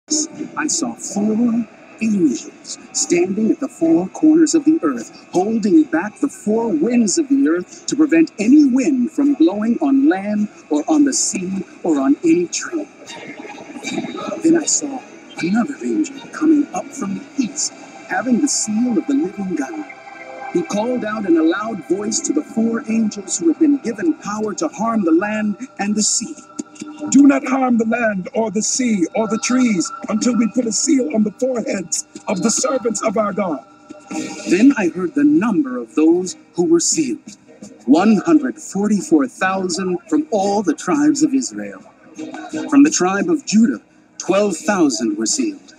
I saw 4 angels standing at the 4 corners of the earth, holding back the 4 winds of the earth to prevent any wind from blowing on land or on the sea or on any tree. Then I saw another angel coming up from the east, having the seal of the living God. He called out in a loud voice to the 4 angels who had been given power to harm the land and the sea. Do not harm the land or the sea or the trees until we put a seal on the foreheads of the servants of our God. Then I heard the number of those who were sealed, 144,000 from all the tribes of Israel. From the tribe of Judah, 12,000 were sealed.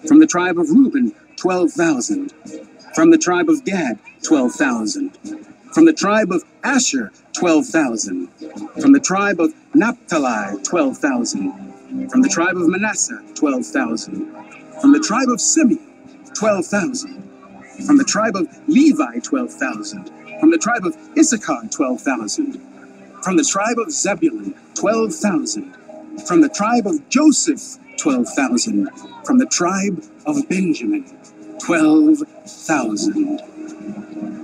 From the tribe of Reuben, 12,000. From the tribe of Gad, 12,000. From the tribe of Asher, 12,000. From the tribe of Naphtali, 12,000. From the tribe of Manasseh, 12,000. From the tribe of Simeon, 12,000. From the tribe of Levi, 12,000. From the tribe of Issachar, 12,000. From the tribe of Zebulun, 12,000. From the tribe of Joseph, 12,000. From the tribe of Benjamin, 12,000.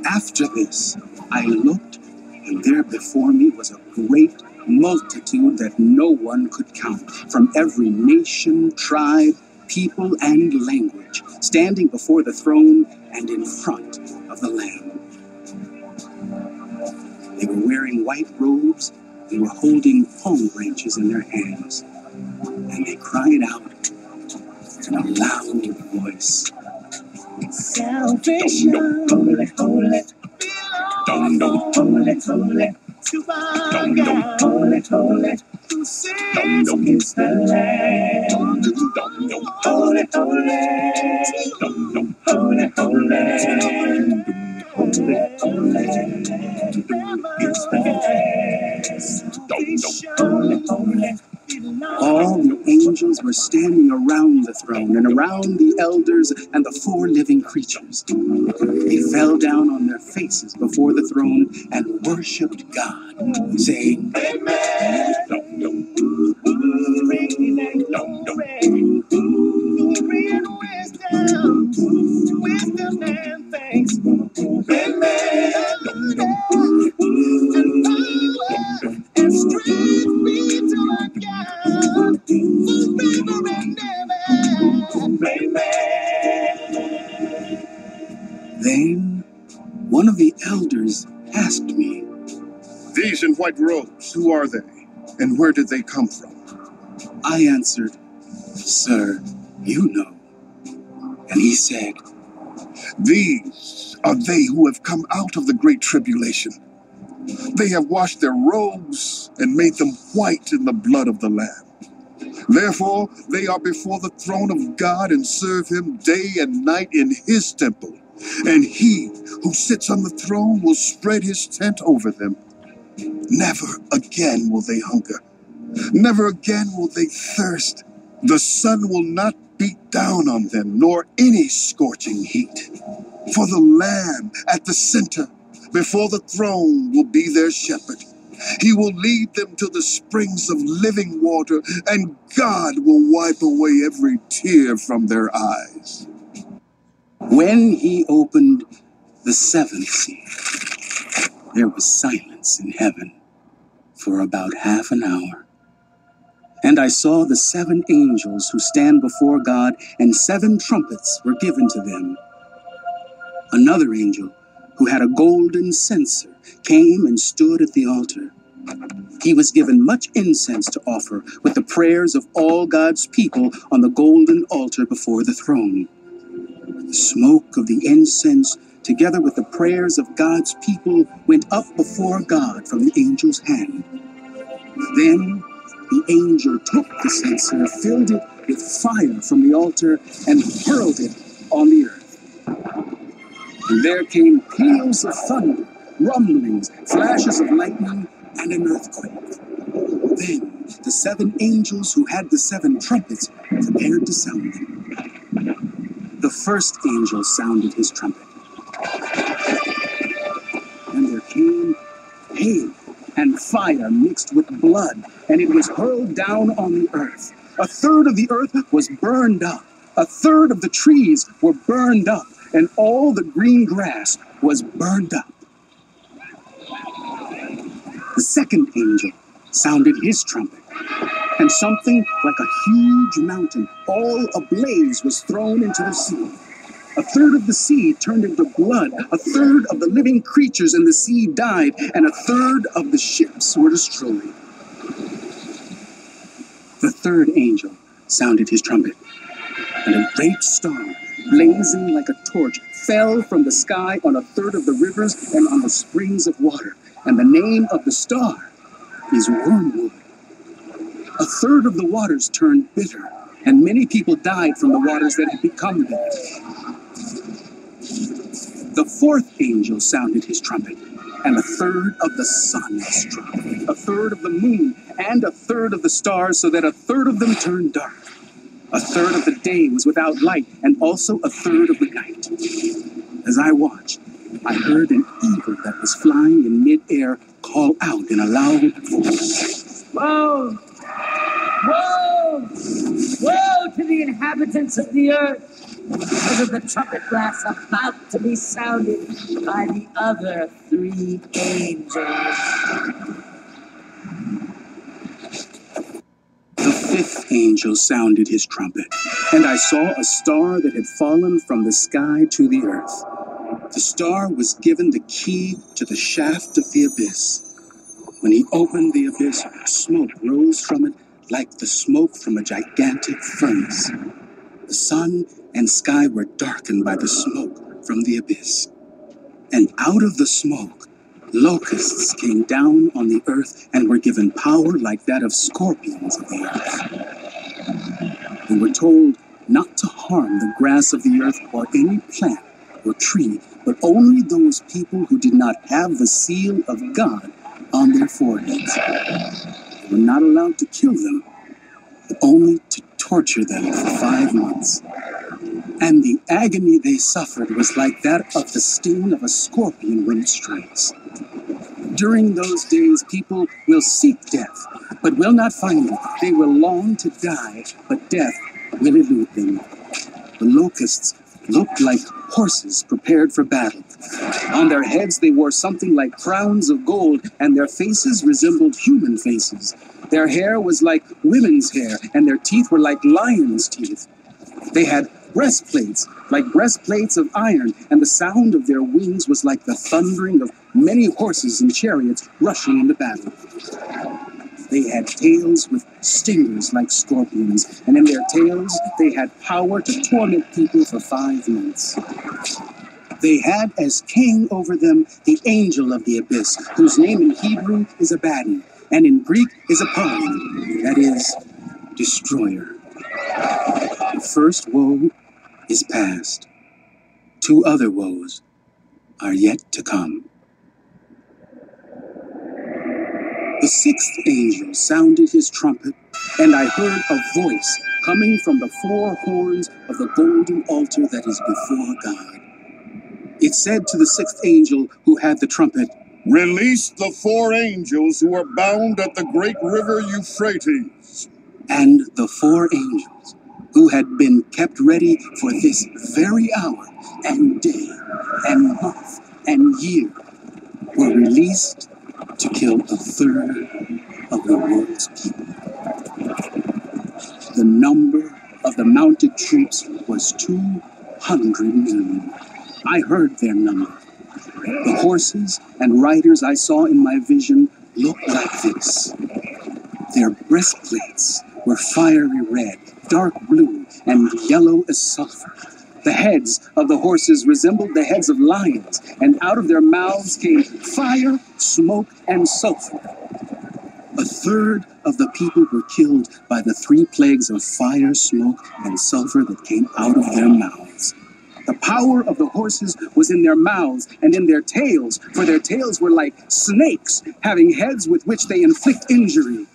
After this, I looked, and there before me was a great multitude that no one could count, from every nation, tribe, people, and language, standing before the throne and in front of the Lamb. They were wearing white robes and were holding palm branches in their hands, and they cried out in a loud voice, Salvation, holy, holy, belongs, holy, holy, to our God, holy, holy, who sits against the Lamb. Holy, holy, holy, holy, holy, holy, is the salvation, holy, holy. All the angels were standing around the throne and around the elders and the 4 living creatures. They fell down on their faces before the throne and worshipped God, saying, Amen. Glory and wisdom and thanks. Amen. And power and strength be to our God forever and ever. Amen. Then one of the elders asked me, These in white robes, who are they, and where did they come from? I answered, Sir, you know. And he said, These are they who have come out of the great tribulation. They have washed their robes and made them white in the blood of the Lamb. Therefore, they are before the throne of God and serve him day and night in his temple. And he who sits on the throne will spread his tent over them. Never again will they hunger. Never again will they thirst. The sun will not beat down on them, nor any scorching heat. For the Lamb at the center, before the throne, will be their shepherd. He will lead them to the springs of living water, and God will wipe away every tear from their eyes. When he opened the 7th seal, there was silence in heaven for about half an hour. And I saw the 7 angels who stand before God, and 7 trumpets were given to them. Another angel, who had a golden censer, came and stood at the altar. He was given much incense to offer with the prayers of all God's people on the golden altar before the throne. The smoke of the incense, together with the prayers of God's people, went up before God from the angel's hand. Then the angel took the censer, filled it with fire from the altar, and hurled it on the earth. And there came peals of thunder, rumblings, flashes of lightning, and an earthquake. Then the 7 angels who had the 7 trumpets prepared to sound them. The first angel sounded his trumpet. And there came hail and fire mixed with blood, and it was hurled down on the earth. A third of the earth was burned up. A third of the trees were burned up, and all the green grass was burned up. The second angel sounded his trumpet, and something like a huge mountain, all ablaze, was thrown into the sea. A third of the sea turned into blood, a third of the living creatures in the sea died, and a third of the ships were destroyed. The third angel sounded his trumpet, and a great star, blazing like a torch, fell from the sky on a third of the rivers and on the springs of water. And the name of the star is Wormwood. A third of the waters turned bitter, and many people died from the waters that had become bitter. The fourth angel sounded his trumpet, and a third of the sun was struck, a third of the moon, and a third of the stars, so that a third of them turned dark. A third of the day was without light, and also a third of the night. As I watched, I heard an eagle that was flying in mid-air call out in a loud voice. Woe! Woe! Woe to the inhabitants of the earth, because of the trumpet blast about to be sounded by the other three angels. The fifth angel sounded his trumpet, and I saw a star that had fallen from the sky to the earth. The star was given the key to the shaft of the abyss. When he opened the abyss, smoke rose from it like the smoke from a gigantic furnace. The sun and sky were darkened by the smoke from the abyss. And out of the smoke, locusts came down on the earth and were given power like that of scorpions of the earth. They were told not to harm the grass of the earth or any plant or tree, but only those people who did not have the seal of God on their foreheads. They were not allowed to kill them, but only to torture them for 5 months. And the agony they suffered was like that of the sting of a scorpion when it strikes. During those days, people will seek death, but will not find it. They will long to die, but death will elude them. The locusts looked like horses prepared for battle. On their heads they wore something like crowns of gold, and their faces resembled human faces. Their hair was like women's hair, and their teeth were like lions' teeth. They had breastplates, like breastplates of iron, and the sound of their wings was like the thundering of many horses and chariots rushing into battle. They had tails with stingers like scorpions, and in their tails they had power to torment people for 5 months. They had as king over them the angel of the abyss, whose name in Hebrew is Abaddon, and in Greek is Apollyon, that is, destroyer. The first woe is past. 2 other woes are yet to come. The sixth angel sounded his trumpet, and I heard a voice coming from the 4 horns of the golden altar that is before God. It said to the sixth angel who had the trumpet, Release the 4 angels who are bound at the great river Euphrates. And the 4 angels who had been kept ready for this very hour and day and month and year were released to kill a third of the world's people. The number of the mounted troops was 200 million. I heard their number. The horses and riders I saw in my vision looked like this. Their breastplates were fiery red, dark blue, and yellow as sulfur. The heads of the horses resembled the heads of lions, and out of their mouths came fire, smoke, and sulfur. A third of the people were killed by the 3 plagues of fire, smoke, and sulfur that came out of their mouths. The power of the horses was in their mouths and in their tails, for their tails were like snakes, having heads with which they inflict injury.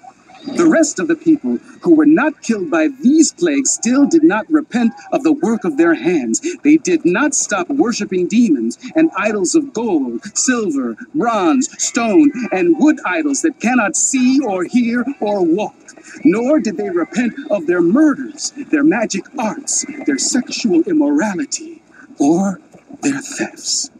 The rest of the people who were not killed by these plagues still did not repent of the work of their hands. They did not stop worshiping demons and idols of gold, silver, bronze, stone, and wood idols that cannot see or hear or walk. Nor did they repent of their murders, their magic arts, their sexual immorality, or their thefts.